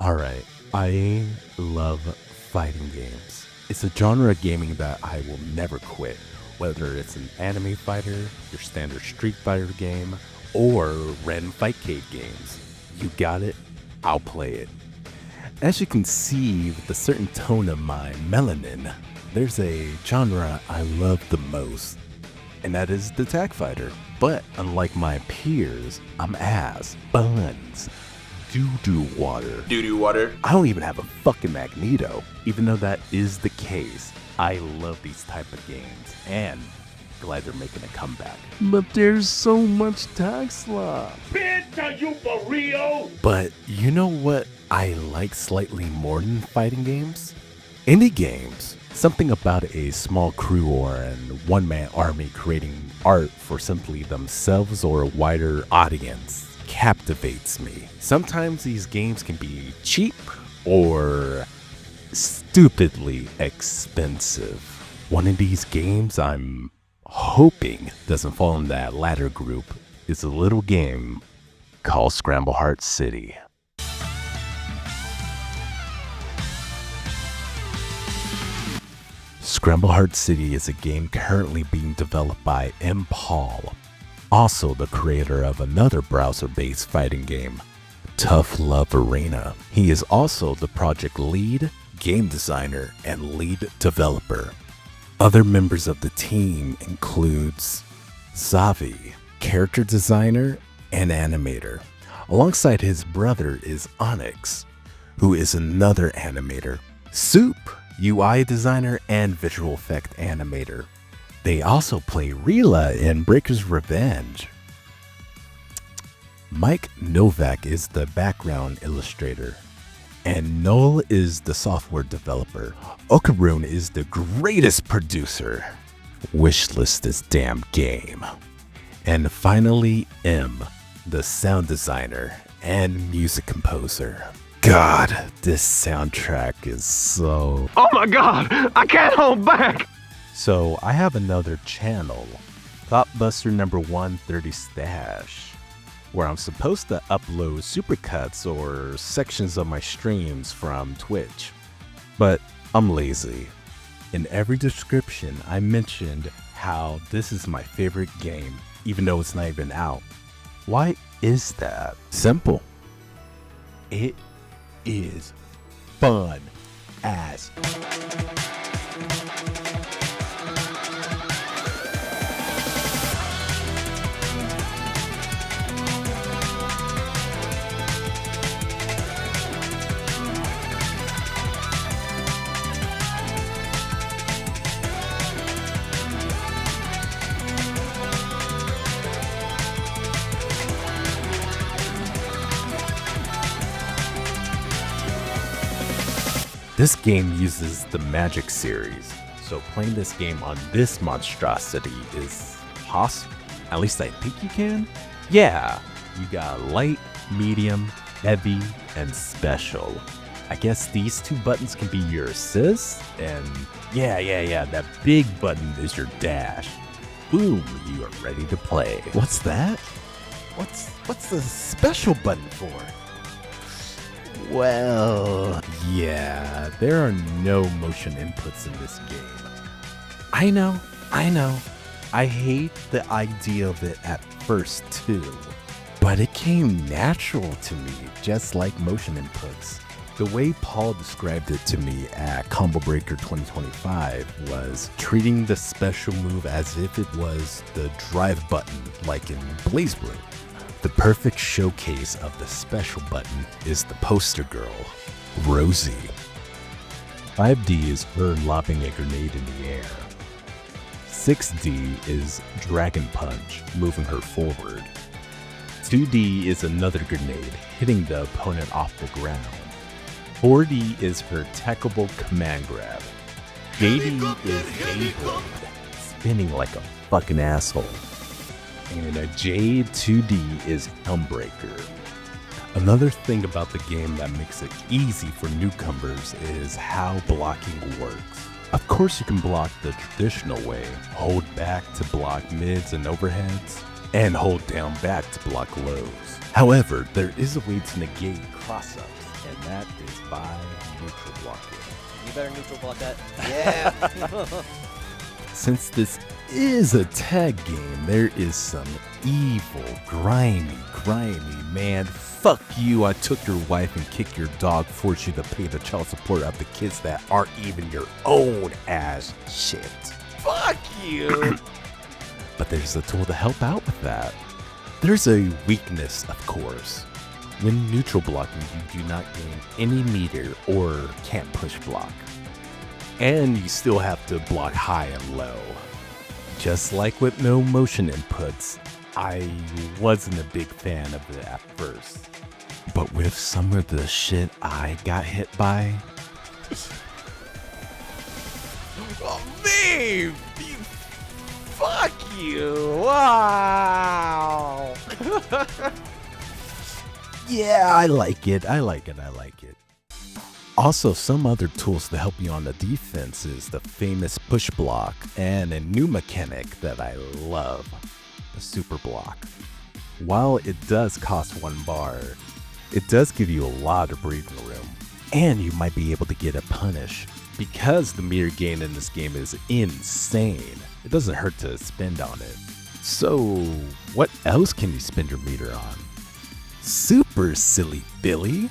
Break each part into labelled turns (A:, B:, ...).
A: Alright, I love fighting games. It's a genre of gaming that I will never quit. Whether it's an anime fighter, your standard Street Fighter game, or random Fightcade games. You got it, I'll play it. As you can see with the certain tone of my melanin, there's a genre I love the most, and that is the tag fighter. But unlike my peers, I'm ass, buns, doo-doo water.
B: Doo-doo water.
A: I don't even have a fucking Magneto. Even though that is the case, I love these type of games, and glad they're making a comeback. But there's so much tag slop.
C: Bitch, are you for real?
A: But you know what I like slightly more than fighting games? Indie games. Something about a small crew or a one-man army creating art for simply themselves or a wider audience captivates me. Sometimes these games can be cheap or stupidly expensive. One of these games I'm hoping doesn't fall in that latter group is a little game called Scramble Heart City. Scramble Heart City is a game currently being developed by M. Paul, also the creator of another browser-based fighting game, Tough Love Arena. He is also the project lead, game designer, and lead developer. Other members of the team includes Zavi, character designer and animator. Alongside his brother is Onyx, who is another animator. Soup, UI designer and visual effect animator. They also play Rila in Breaker's Revenge. Mike Novak is the background illustrator, and Noel is the software developer. Okarun is the greatest producer. Wishlist this damn game. And finally, M, the sound designer and music composer. God, this soundtrack is so...
C: Oh my god, I can't hold back!
A: So I have another channel, Thoughtbuster number 130 Stash, where I'm supposed to upload supercuts or sections of my streams from Twitch. But I'm lazy. In every description, I mentioned how this is my favorite game, even though it's not even out. Why is that? Simple. It is fun as This game uses the Magic series, so playing this game on this monstrosity is possible. At least I think you can. Yeah, you got light, medium, heavy, and special. I guess these two buttons can be your assist, and yeah, that big button is your dash. Boom, you are ready to play. What's that? What's the special button for? Well, yeah, there are no motion inputs in this game. I know. I hate the idea of it at first too, but it came natural to me, just like motion inputs. The way Paul described it to me at Combo Breaker 2025 was treating the special move as if it was the drive button, like in BlazBlue. The perfect showcase of the special button is the poster girl, Rosie. 5D is her lobbing a grenade in the air. 6D is Dragon Punch, moving her forward. 2D is another grenade, hitting the opponent off the ground. 4D is her techable command grab. JD is Beyblade, spinning like a fucking asshole. And a Jade 2D is Helmbreaker. Another thing about the game that makes it easy for newcomers is how blocking works. Of course you can block the traditional way, hold back to block mids and overheads, and hold down back to block lows. However, there is a way to negate cross-ups. and that is by neutral blocking.
B: You better neutral block that. Yeah.
A: Since this is a tag game, there is some evil, grimy, man. Fuck you, I took your wife and kicked your dog, forced you to pay the child support of the kids that aren't even your own ass shit. Fuck you! But there's a tool to help out with that. There's a weakness, of course. When neutral blocking, you do not gain any meter or can't push block. And you still have to block high and low. Just like with no motion inputs, I wasn't a big fan of it at first. But with some of the shit I got hit by... Oh, me! Fuck you! Wow! Yeah, I like it. Also, some other tools to help you on the defense is the famous push block and a new mechanic that I love, the super block. While it does cost 1 bar, it does give you a lot of breathing room, and you might be able to get a punish. Because the meter gain in this game is insane, it doesn't hurt to spend on it. So, what else can you spend your meter on? Super silly Billy!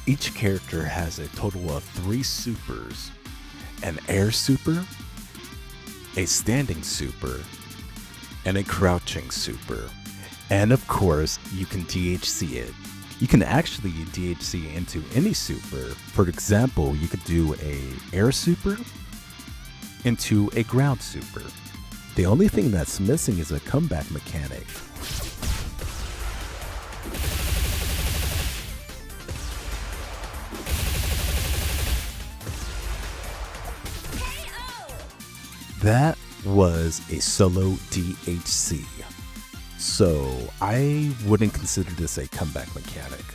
A: Each character has a total of 3 supers: an air super, a standing super, and a crouching super. And of course, you can DHC it. You can actually DHC into any super. For example, you could do a air super into a ground super. The only thing that's missing is a comeback mechanic. That was a solo DHC. So I wouldn't consider this a comeback mechanic.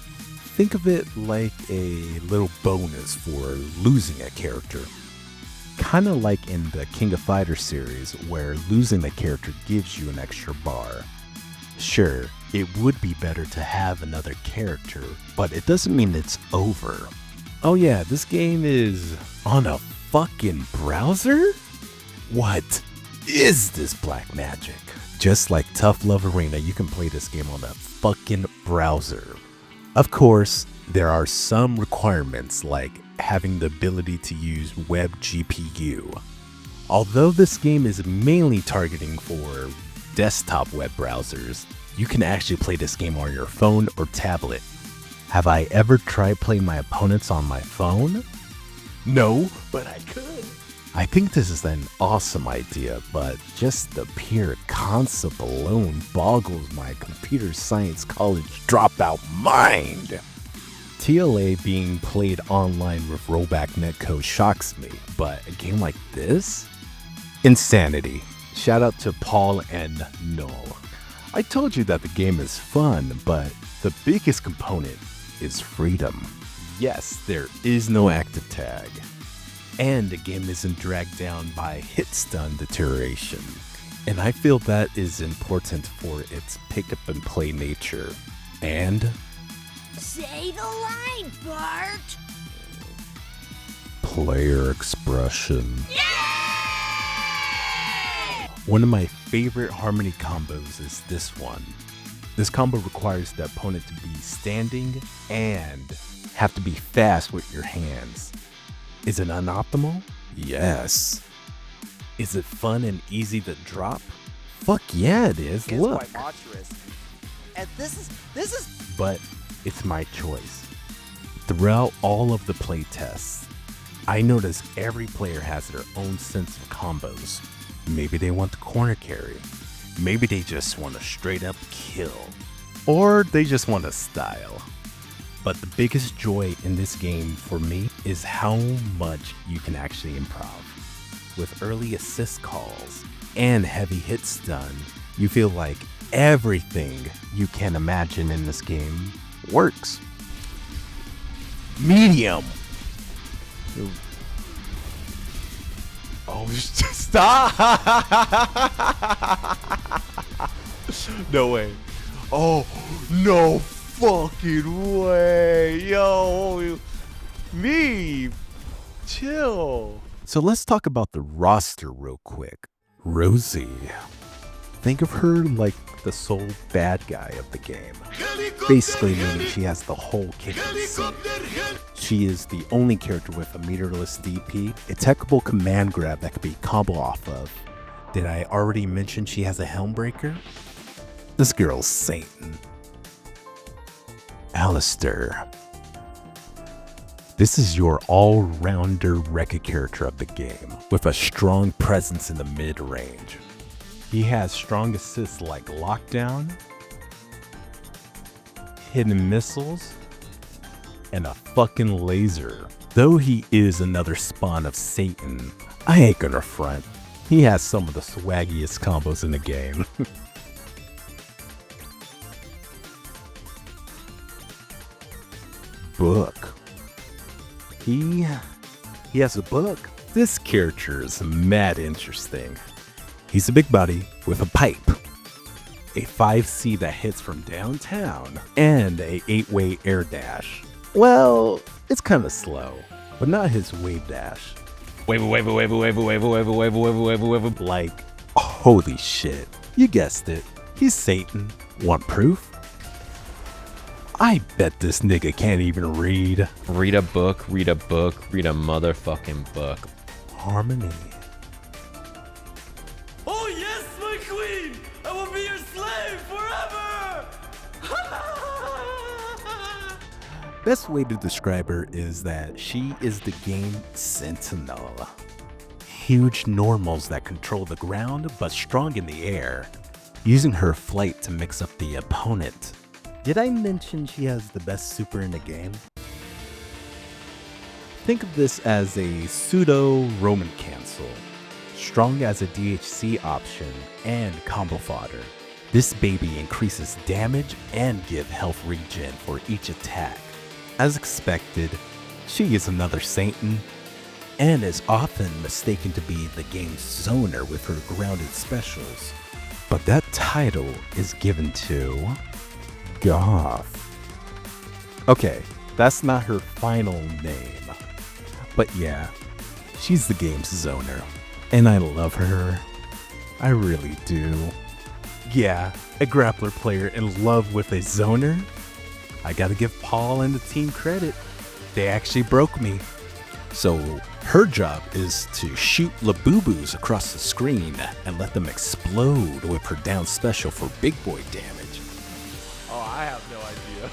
A: Think of it like a little bonus for losing a character. Kinda like in the King of Fighters series, where losing a character gives you an extra bar. Sure, it would be better to have another character, but it doesn't mean it's over. Oh yeah, this game is on a fucking browser? What is this black magic? Just like Tough Love Arena, you can play this game on a fucking browser. Of course, there are some requirements like having the ability to use web GPU. Although this game is mainly targeting for desktop web browsers, you can actually play this game on your phone or tablet. Have I ever tried playing my opponents on my phone? No, but I could. I think this is an awesome idea, but just the pure concept alone boggles my computer science college dropout mind. TLA being played online with rollback netcode shocks me, but a game like this? Insanity. Shout out to Paul and Null. I told you that the game is fun, but the biggest component is freedom. Yes, there is no active tag. And the game isn't dragged down by hit stun deterioration. And I feel that is important for its pick up and play nature. And
D: say the line, Bart!
A: Player expression.
D: Yay!
A: One of my favorite harmony combos is this one. This combo requires the opponent to be standing and have to be fast with your hands. Is it unoptimal? Yes. Is it fun and easy to drop? Fuck yeah it is,
B: It's
A: look.
B: quite monstrous. And this is.
A: But it's my choice. Throughout all of the playtests, I notice every player has their own sense of combos. Maybe they want the corner carry. Maybe they just want to straight up kill. Or they just want to style. But the biggest joy in this game for me is how much you can actually improv. With early assist calls and heavy hit stun, you feel like everything you can imagine in this game works. Medium. Oh, stop! No way. Oh, no fucking way. Yo, me. Chill. So let's talk about the roster real quick. Rosie. Think of her like the sole bad guy of the game. Basically meaning she has the whole kitchen sink. She is the only character with a meterless DP, a techable command grab that could be combo off of. Did I already mention she has a Helmbreaker? This girl's Satan. Alistair. This is your all-rounder Rekka character of the game, with a strong presence in the mid-range. He has strong assists like Lockdown, Hidden Missiles, and a fucking laser. Though he is another spawn of Satan, I ain't gonna front. He has some of the swaggiest combos in the game. Book. He has a book. This character is mad interesting. He's a big body with a pipe, a 5C that hits from downtown, and a 8-way air dash. Well, it's kinda slow, but not his wave dash. Wave. Like, holy shit. You guessed it. He's Satan. Want proof? I bet this nigga can't even read.
E: Read a book, read a book, read a motherfucking book.
A: Harmony.
F: Oh yes, my queen! I will be your slave forever!
A: Best way to describe her is that she is the game sentinel. Huge normals that control the ground but strong in the air, using her flight to mix up the opponent. Did I mention she has the best super in the game? Think of this as a pseudo Roman cancel, strong as a DHC option and combo fodder. This baby increases damage and give health regen for each attack. As expected, she is another Satan, and is often mistaken to be the game's zoner with her grounded specials. But that title is given to Goth. Okay, that's not her final name, but yeah, she's the game's zoner, and I love her. I really do. Yeah, a grappler player in love with a zoner? I gotta give Paul and the team credit. They actually broke me. So her job is to shoot Labubu's across the screen and let them explode with her down special for big boy damage.
F: Oh, I have no idea.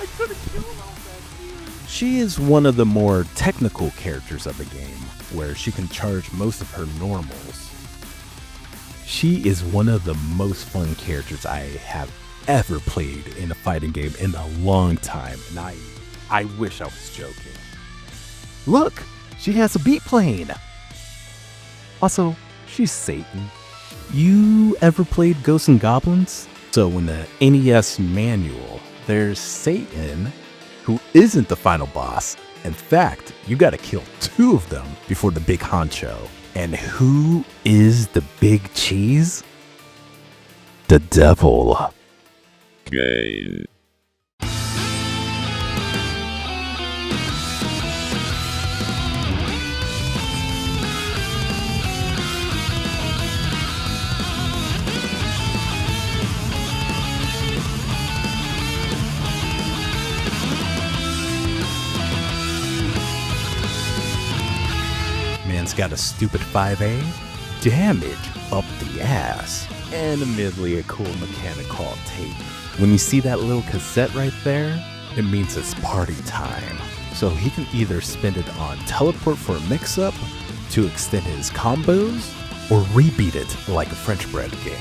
F: I could have killed all that dude.
A: She is one of the more technical characters of the game, where she can charge most of her normals. She is one of the most fun characters I have ever played in a fighting game in a long time, and I wish I was joking. Look, she has a beat plane. Also, she's Satan. You ever played Ghosts and Goblins? So in the NES manual, there's Satan, who isn't the final boss. In fact, you gotta kill 2 of them before the big honcho. And who is the big cheese? The devil.
C: Game.
A: Man's got a stupid 5A, damage up the ass, and admittedly a cool mechanic called tape. When you see that little cassette right there, it means it's party time. So he can either spend it on teleport for a mix-up, to extend his combos, or rebeat it like a French bread game.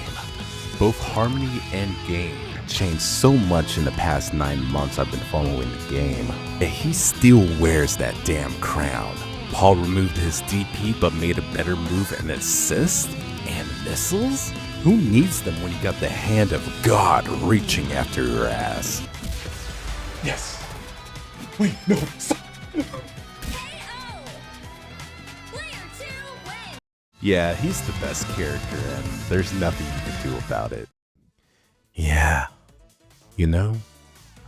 A: Both Harmony and Game changed so much in the past 9 months I've been following the game, and he still wears that damn crown. Paul removed his DP but made a better move and assist? And missiles? Who needs them when you got the hand of God reaching after your ass?
F: Yes. Wait, no. Stop.
A: Yeah, he's the best character, and there's nothing you can do about it. Yeah. You know,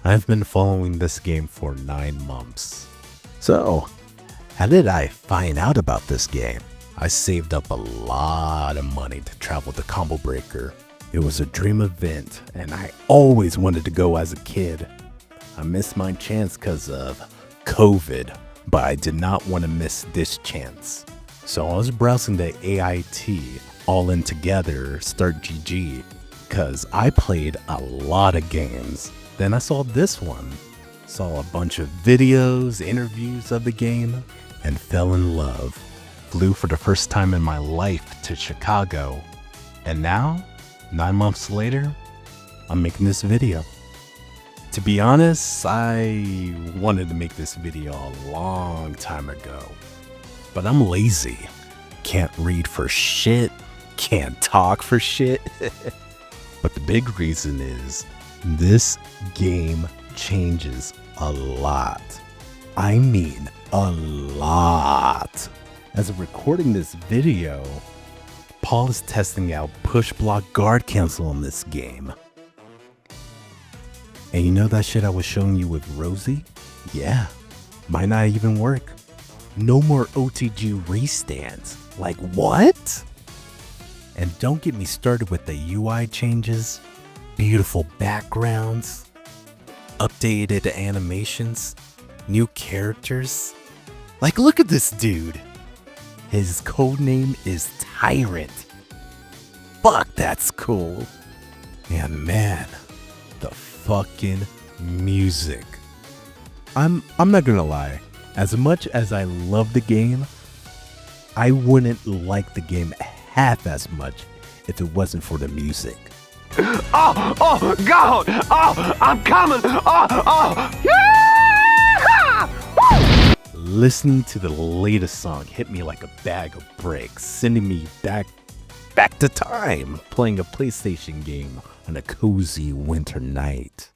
A: I've been following this game for 9 months. So, how did I find out about this game? I saved up a lot of money to travel to Combo Breaker. It was a dream event, and I always wanted to go as a kid. I missed my chance because of COVID, but I did not want to miss this chance. So I was browsing the AIT All In Together Start GG because I played a lot of games. Then I saw this one, saw a bunch of videos, interviews of the game, and fell in love. Flew for the first time in my life to Chicago, and now, 9 months later, I'm making this video. To be honest, I wanted to make this video a long time ago, but I'm lazy. Can't read for shit, can't talk for shit. But the big reason is this game changes a lot. I mean a lot. As of recording this video, Paul is testing out push block guard cancel on this game. And you know that shit I was showing you with Rosie? Yeah, might not even work. No more OTG restands. Like what? And don't get me started with the UI changes, beautiful backgrounds, updated animations, new characters. Like look at this dude. His codename is Tyrant. Fuck, that's cool. And man, the fucking music. I'm not gonna lie. As much as I love the game, I wouldn't like the game half as much if it wasn't for the music.
F: Oh, God! Oh, I'm coming! Oh, yeah!
A: Listening to the latest song hit me like a bag of bricks, sending me back to time, playing a PlayStation game on a cozy winter night.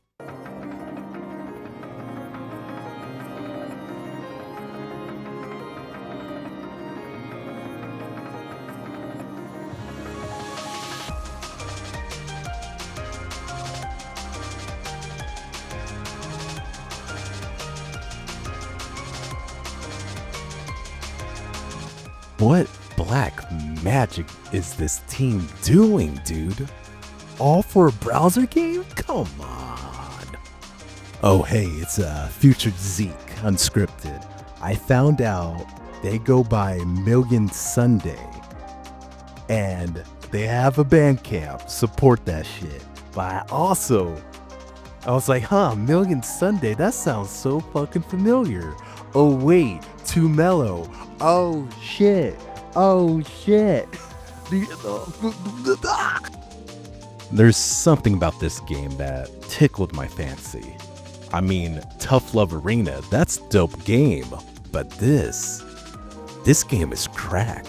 A: What black magic is this team doing, dude? All for a browser game? Come on. Oh, hey, it's Future Zeke, unscripted. I found out they go by Million Sunday, and they have a Bandcamp. Support that shit. But I was like, huh, Million Sunday, that sounds so fucking familiar. Oh wait, Too Mellow. Oh shit. Oh shit. There's something about this game that tickled my fancy. I mean, Tough Love Arena, that's dope game. But this game is crack.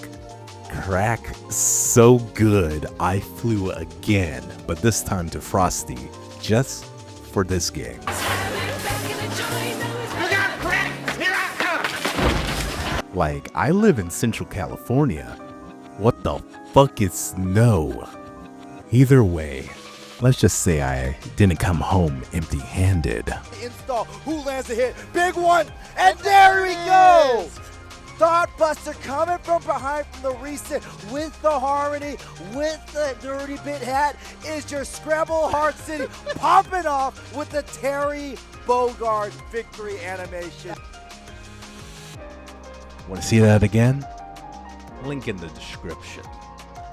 A: Crack so good I flew again, but this time to Frosty, just for this game. Like, I live in Central California. What the fuck is snow? Either way, let's just say I didn't come home empty-handed.
B: Install. Who lands the hit? Big one. And there we go. Thoughtbuster coming from behind from the reset with the harmony, with the dirty bit hat is your Scramble Heart City popping off with the Terry Bogard victory animation.
A: Want to see that again? Link in the description.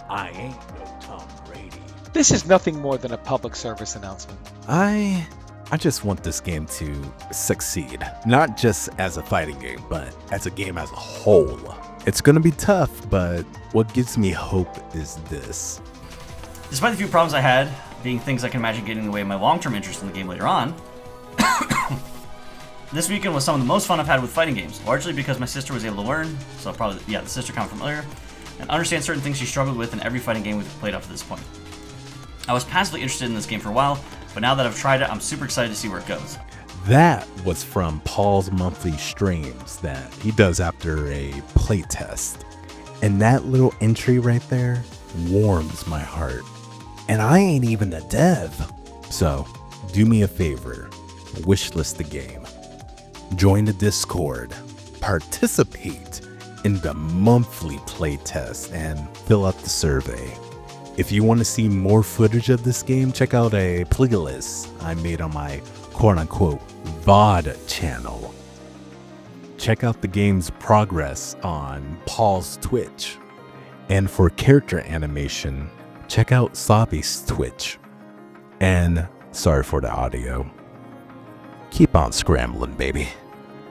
A: I ain't no Tom Brady.
G: This is nothing more than a public service announcement.
A: I just want this game to succeed. Not just as a fighting game, but as a game as a whole. It's gonna be tough, but what gives me hope is this.
H: Despite the few problems I had, being things I can imagine getting in the way of my long-term interest in the game later on, this weekend was some of the most fun I've had with fighting games, largely because my sister was able to learn, so probably, yeah, the sister comment from earlier, and understand certain things she struggled with in every fighting game we've played up to this point. I was passively interested in this game for a while, but now that I've tried it, I'm super excited to see where it goes.
A: That was from Paul's monthly streams that he does after a playtest. And that little entry right there warms my heart. And I ain't even a dev. So, do me a favor. Wishlist the game. Join the Discord. Participate in the monthly playtest and fill out the survey. If you want to see more footage of this game, check out a playlist I made on my quote-unquote VOD channel. Check out the game's progress on Paul's Twitch. And for character animation, check out Sabi's Twitch. And sorry for the audio. Keep on scrambling, baby.